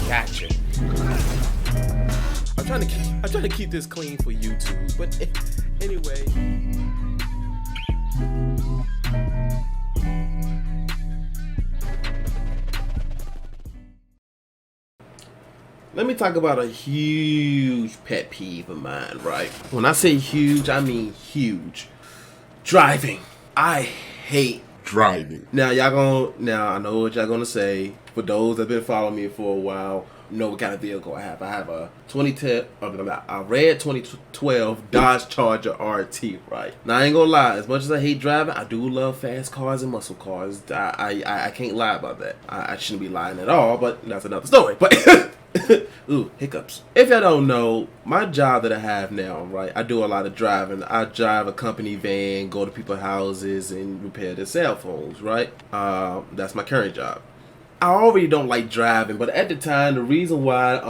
Gotcha. I'm trying to keep this clean for YouTube, but anyway. Let me talk about a huge pet peeve of mine, right? When I say huge, I mean huge. Driving. I hate driving. Now I know what y'all gonna say. For those that have been following me for a while, know what kind of vehicle I have. I have a red 2012 Dodge Charger RT, right? Now I ain't gonna lie, as much as I hate driving, I do love fast cars and muscle cars. I can't lie about that. I shouldn't be lying at all, but that's another story. But ooh, hiccups. If y'all don't know, my job that I have now, right, I do a lot of driving. I drive a company van, go to people's houses and repair their cell phones, right? That's my current job. I already don't like driving, but at the time, the reason why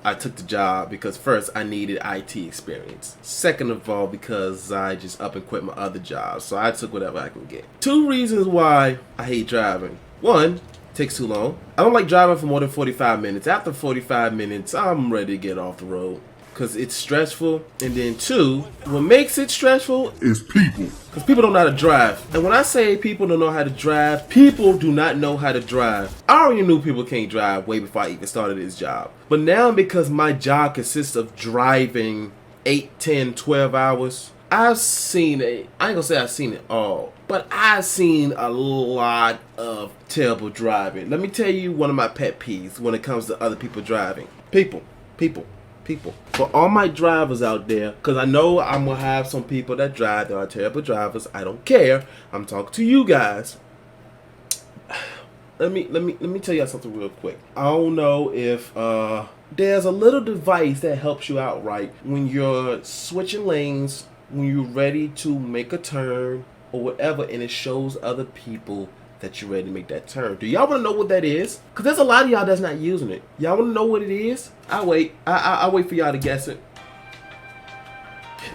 I took the job, because first, I needed IT experience. Second of all, because I just up and quit my other job, so I took whatever I can get. 2 reasons why I hate driving. 1, takes too long. I don't like driving for more than 45 minutes. After 45 minutes, I'm ready to get off the road because it's stressful. And then 2, what makes it stressful is people. Because people don't know how to drive. And when I say people don't know how to drive, people do not know how to drive. I already knew people can't drive way before I even started this job. But now, because my job consists of driving 8, 10, 12 hours, I've seen it. I ain't gonna say I've seen it all, but I've seen a lot of terrible driving. Let me tell you one of my pet peeves when it comes to other people driving. People. For all my drivers out there, because I know I'm gonna have some people that drive that are terrible drivers. I don't care. I'm talking to you guys. Let me tell you something real quick. I don't know if there's a little device that helps you out, right, when you're switching lanes, when you're ready to make a turn or whatever, and it shows other people that you're ready to make that turn. Do y'all want to know what that is? Because there's a lot of y'all that's not using it. Y'all want to know what it is? I'll wait. I'll wait for y'all to guess it.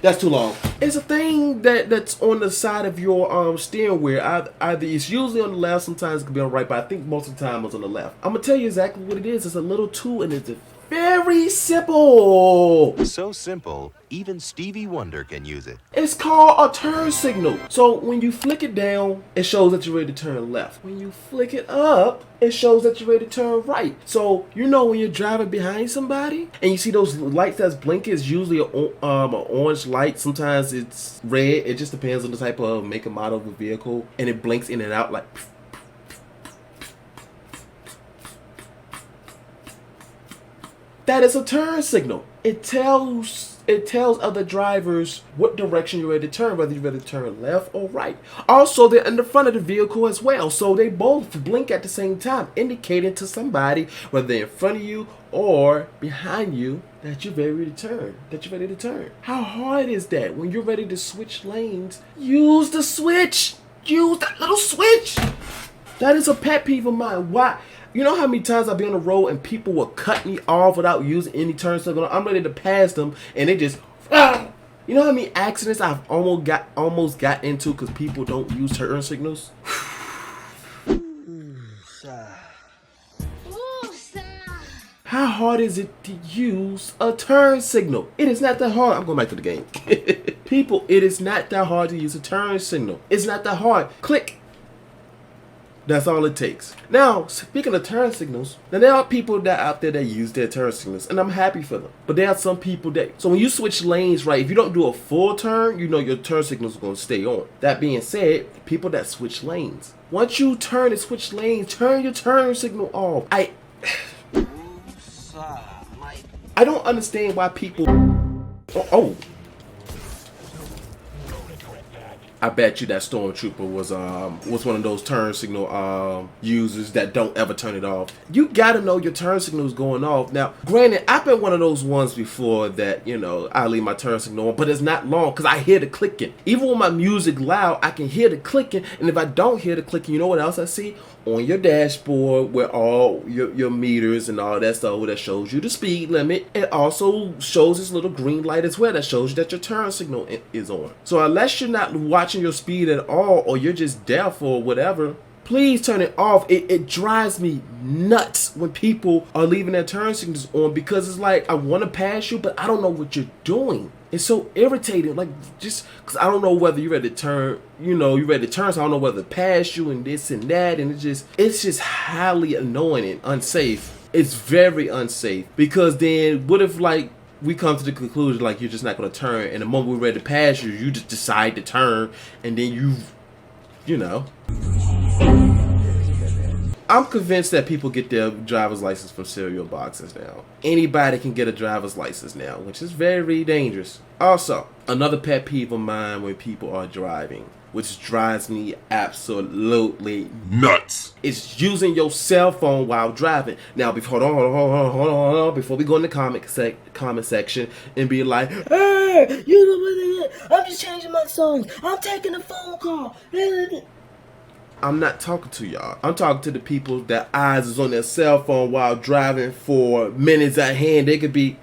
That's too long. It's a thing that's on the side of your steering wheel. Either it's usually on the left, sometimes it can be on the right, but I think most of the time it's on the left. I'm going to tell you exactly what it is. It's a little tool, and it's very simple. So simple, even Stevie Wonder can use it. It's called a turn signal. So when you flick it down, it shows that you're ready to turn left. When you flick it up, it shows that you're ready to turn right. So you know when you're driving behind somebody and you see those lights that's blinking, it's usually an orange light. Sometimes it's red. It just depends on the type of make and model of the vehicle, and it blinks in and out like. That is a turn signal. It tells other drivers what direction you're ready to turn, whether you're ready to turn left or right. Also, they're in the front of the vehicle as well, so they both blink at the same time, indicating to somebody, whether they're in front of you or behind you, that you're ready to turn. How hard is that? When you're ready to switch lanes, use the switch. Use that little switch. That is a pet peeve of mine. Why? You know how many times I've been on the road and people will cut me off without using any turn signal? I'm ready to pass them and they just, You know how many accidents I've almost got into because people don't use turn signals? How hard is it to use a turn signal? It is not that hard. I'm going back to the game. People, it is not that hard to use a turn signal. It's not that hard. Click. That's all it takes. Now, speaking of turn signals, now there are people that out there that use their turn signals, and I'm happy for them. But there are some people that, so when you switch lanes, right, if you don't do a full turn, you know your turn signals are going to stay on. That being said, people that switch lanes, once you turn and switch lanes, turn your turn signal off. I don't understand why people. I bet you that stormtrooper was one of those turn signal users that don't ever turn it off. You gotta know your turn signal is going off. Now, granted, I've been one of those ones before that, you know, I leave my turn signal on, but it's not long because I hear the clicking. Even with my music loud, I can hear the clicking, and if I don't hear the clicking, you know what else I see? On your dashboard, where all your meters and all that stuff that shows you the speed limit, it also shows this little green light as well that shows you that your turn signal is on. So unless you're not watching your speed at all, or you're just deaf or whatever, Please turn it off. It drives me nuts when people are leaving their turn signals on, because it's like, I want to pass you, but I don't know what you're doing. It's so irritating, like, just because I don't know whether you're ready to turn, you're ready to turn, so I don't know whether to pass you and this and that, and it's just highly annoying and unsafe. It's very unsafe, because then what if, like, we come to the conclusion, like, you're just not going to turn, and the moment we're ready to pass you, you just decide to turn, and then I'm convinced that people get their driver's license from cereal boxes now. Anybody can get a driver's license now, which is very dangerous. Also, another pet peeve of mine when people are driving, which drives me absolutely nuts, is using your cell phone while driving. Now, hold on, before we go in the comment section and be like, hey, I'm just changing my songs, I'm taking a phone call. I'm not talking to y'all. I'm talking to the people that eyes is on their cell phone while driving for minutes at hand. They could be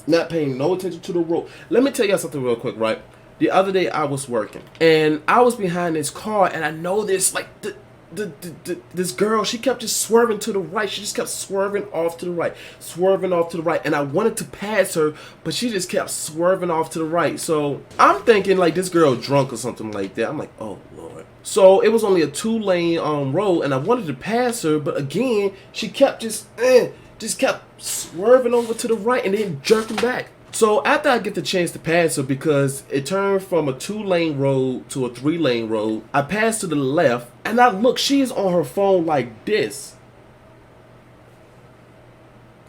not paying no attention to the road. Let me tell y'all something real quick, right? The other day I was working and I was behind this car, and I noticed like this girl, she kept just swerving to the right. She just kept swerving off to the right, and I wanted to pass her, but she just kept swerving off to the right. So I'm thinking like this girl drunk or something like that. I'm like, oh Lord. So it was only a 2-lane road, and I wanted to pass her, but again she kept just kept swerving over to the right and then jerking back. So after I get the chance to pass her, because it turned from a 2-lane road to a 3-lane road, I passed to the left, and I look, she's on her phone like this.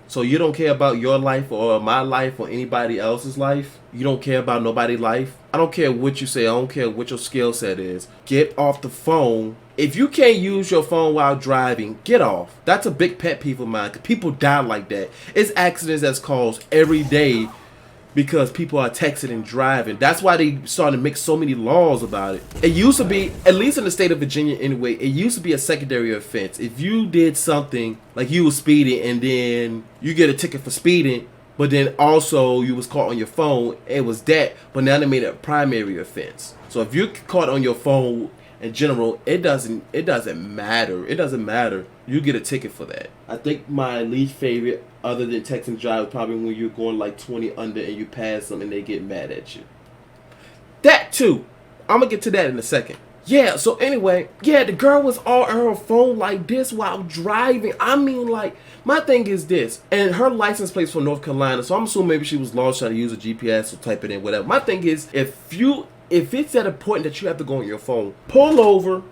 So you don't care about your life or my life or anybody else's life? You don't care about nobody's life? I don't care what you say. I don't care what your skill set is. Get off the phone. If you can't use your phone while driving, get off. That's a big pet peeve of mine, because people die like that. It's accidents that's caused every day because people are texting and driving. That's why they started to make so many laws about it. It used to be, at least in the state of Virginia anyway, it used to be a secondary offense. If you did something, like you were speeding and then you get a ticket for speeding, but then also you was caught on your phone, it was that, but now they made it a primary offense. So if you're caught on your phone in general, it doesn't matter. It doesn't matter. You get a ticket for that. I think my least favorite, other than text and drive, is probably when you're going like 20 under and you pass them and they get mad at you. That too. I'm gonna get to that in a second. Yeah, so anyway, yeah, the girl was all on her phone like this while driving. I mean, like, my thing is this, and her license plate's from North Carolina, so I'm assuming maybe she was lost trying to use a GPS or type it in, whatever. My thing is, if it's at a point that you have to go on your phone, pull over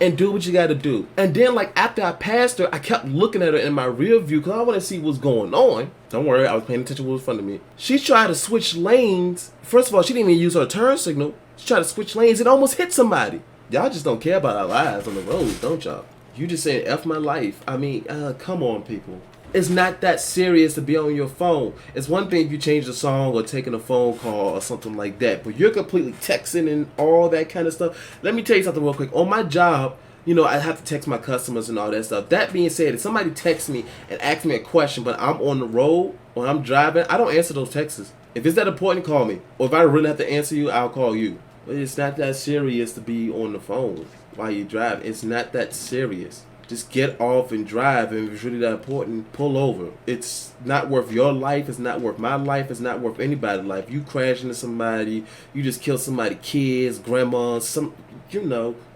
and do what you got to do. And then, like, after I passed her, I kept looking at her in my rear view because I want to see what's going on. Don't worry, I was paying attention to what was in front of me. She tried to switch lanes. First of all, she didn't even use her turn signal. She tried to switch lanes and almost hit somebody. Y'all just don't care about our lives on the road, don't y'all? You just saying F my life. I mean, come on, people. It's not that serious to be on your phone. It's one thing if you change the song or taking a phone call or something like that, but you're completely texting and all that kind of stuff. Let me tell you something real quick. On my job, I have to text my customers and all that stuff. That being said, if somebody texts me and asks me a question, but I'm on the road or I'm driving, I don't answer those texts. If it's that important, call me. Or if I really have to answer you, I'll call you. But it's not that serious to be on the phone while you drive. It's not that serious. Just get off and drive, and if it's really that important, pull over. It's not worth your life. It's not worth my life. It's not worth anybody's life. You crash into somebody, you just kill somebody, kids, grandma,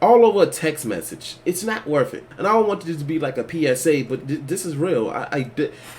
all over a text message. It's not worth it. And I don't want this to be like a PSA, but this is real.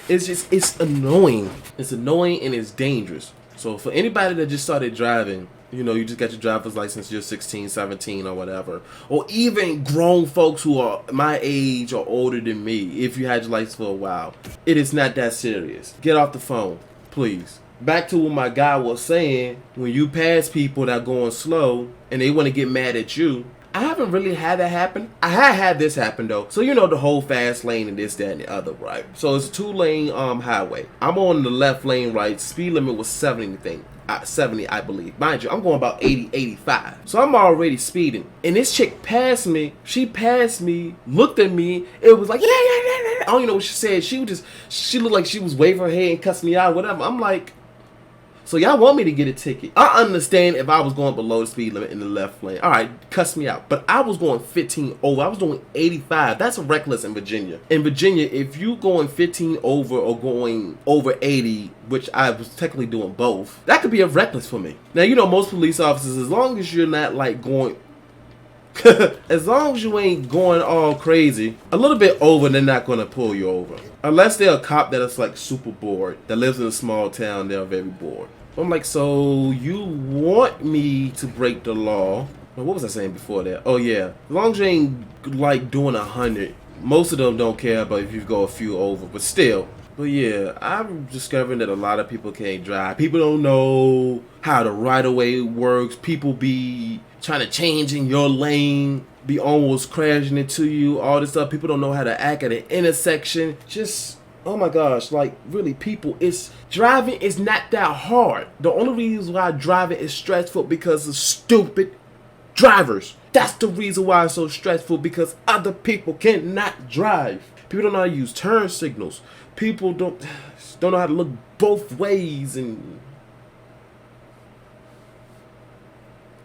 It's annoying. It's annoying and it's dangerous. So for anybody that just started driving, you just got your driver's license, you're 16, 17 or whatever. Or even grown folks who are my age or older than me, if you had your license for a while. It is not that serious. Get off the phone, please. Back to what my guy was saying, when you pass people that are going slow and they want to get mad at you, I haven't really had that happen. I had this happen though. So the whole fast lane and this, that, and the other, right? So it's a 2-lane highway. I'm on the left lane, right? Speed limit was 70, I believe. Mind you, I'm going about 80, 85. So I'm already speeding. And this chick passed me. She passed me, looked at me. It was like, yeah. I don't even know what she said. She looked like she was waving her hand and cussing me out, whatever. I'm like, So y'all want me to get a ticket. I understand if I was going below the speed limit in the left lane. All right, cuss me out. But I was going 15 over. I was doing 85. That's reckless in Virginia. In Virginia, if you going 15 over or going over 80, which I was technically doing both, that could be a reckless for me. Now, you know, most police officers, as long as you're not like going, as long as you ain't going all crazy, a little bit over, they're not going to pull you over. Unless they're a cop that is like super bored, that lives in a small town, they're very bored. I'm like, so you want me to break the law? What was I saying before that? Oh yeah, as long as you ain't like doing 100, most of them don't care about if you go a few over, but still. But yeah, I'm discovering that a lot of people can't drive. People don't know how the right-of-way works. People be trying to change in your lane, be almost crashing into you, all this stuff. People don't know how to act at an intersection. Just, oh my gosh, like really people, driving is not that hard. The only reason why driving is stressful because of stupid drivers. That's the reason why it's so stressful, because other people cannot drive. People don't know how to use turn signals. People don't know how to look both ways, and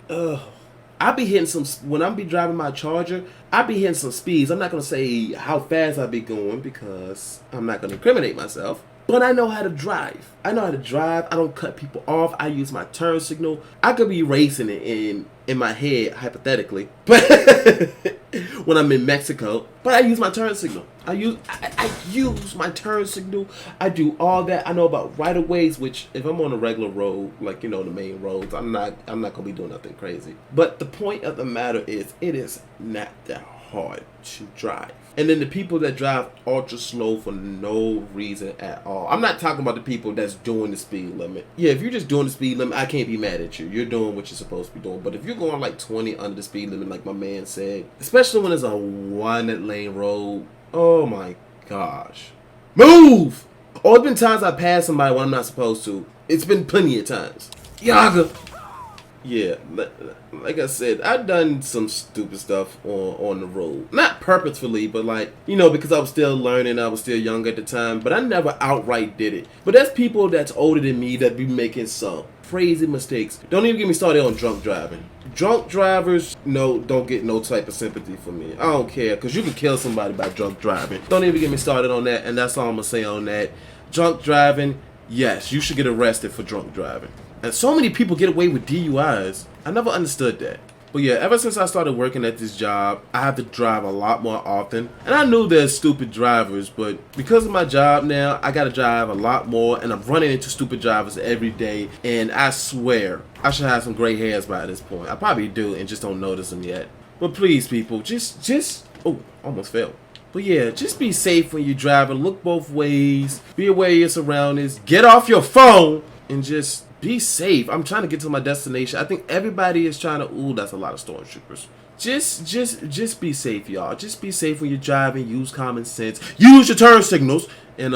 I be hitting some, when I be driving my Charger, I be hitting some speeds. I'm not gonna say how fast I be going because I'm not gonna incriminate myself. But I know how to drive. I know how to drive. I don't cut people off. I use my turn signal. I could be racing it in my head, hypothetically, but when I'm in Mexico. But I use my turn signal. I use my turn signal. I do all that. I know about right of ways, which if I'm on a regular road, like you know the main roads, I'm not gonna be doing nothing crazy. But the point of the matter is, it is not that hard to drive. And then the people that drive ultra slow for no reason at all. I'm not talking about the people that's doing the speed limit. Yeah, if you're just doing the speed limit, I can't be mad at you. You're doing what you're supposed to be doing. But if you're going like 20 under the speed limit, like my man said, especially when it's a one lane road, oh my gosh. Move! Oh, it's been times I pass somebody when I'm not supposed to. It's been plenty of times. Yaga! Yeah, like I said, I've done some stupid stuff on the road. Not purposefully, but like, you know, because I was still learning, I was still young at the time, but I never outright did it. But there's people that's older than me that be making some crazy mistakes. Don't even get me started on drunk driving. Drunk drivers, no, don't get no type of sympathy from me. I don't care, because you can kill somebody by drunk driving. Don't even get me started on that, and that's all I'm going to say on that. Drunk driving, yes, you should get arrested for drunk driving. And so many people get away with DUIs. I never understood that. But yeah, ever since I started working at this job, I have to drive a lot more often. And I knew there's stupid drivers, but because of my job now, I gotta drive a lot more, and I'm running into stupid drivers every day. And I swear, I should have some gray hairs by this point. I probably do and just don't notice them yet. But please, people, just, oh, almost fell. But yeah, just be safe when you're driving. Look both ways. Be aware of your surroundings. Get off your phone and just be safe. I'm trying to get to my destination. I think everybody is trying to. Ooh, that's a lot of stormtroopers. Just be safe, y'all. Just be safe when you're driving. Use common sense. Use your turn signals. And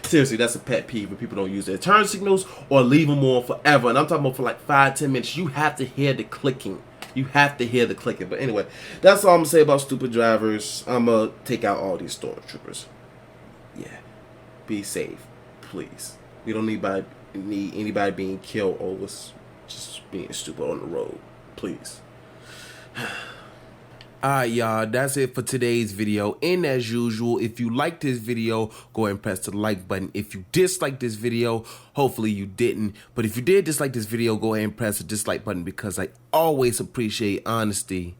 seriously, that's a pet peeve when people don't use their turn signals or leave them on forever. And I'm talking about for like 5-10 minutes. You have to hear the clicking. You have to hear the clicking. But anyway, that's all I'm gonna say about stupid drivers. I'm gonna take out all these stormtroopers. Yeah, be safe, please. We don't need anybody being killed over just being stupid on the road. Please. Alright, y'all, that's it for today's video. And as usual, if you liked this video, go ahead and press the like button. If you disliked this video, hopefully you didn't. But if you did dislike this video, go ahead and press the dislike button, because I always appreciate honesty.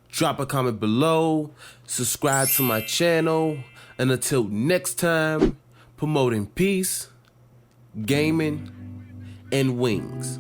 Drop a comment below, subscribe to my channel, and until next time, promoting peace, gaming, and wings.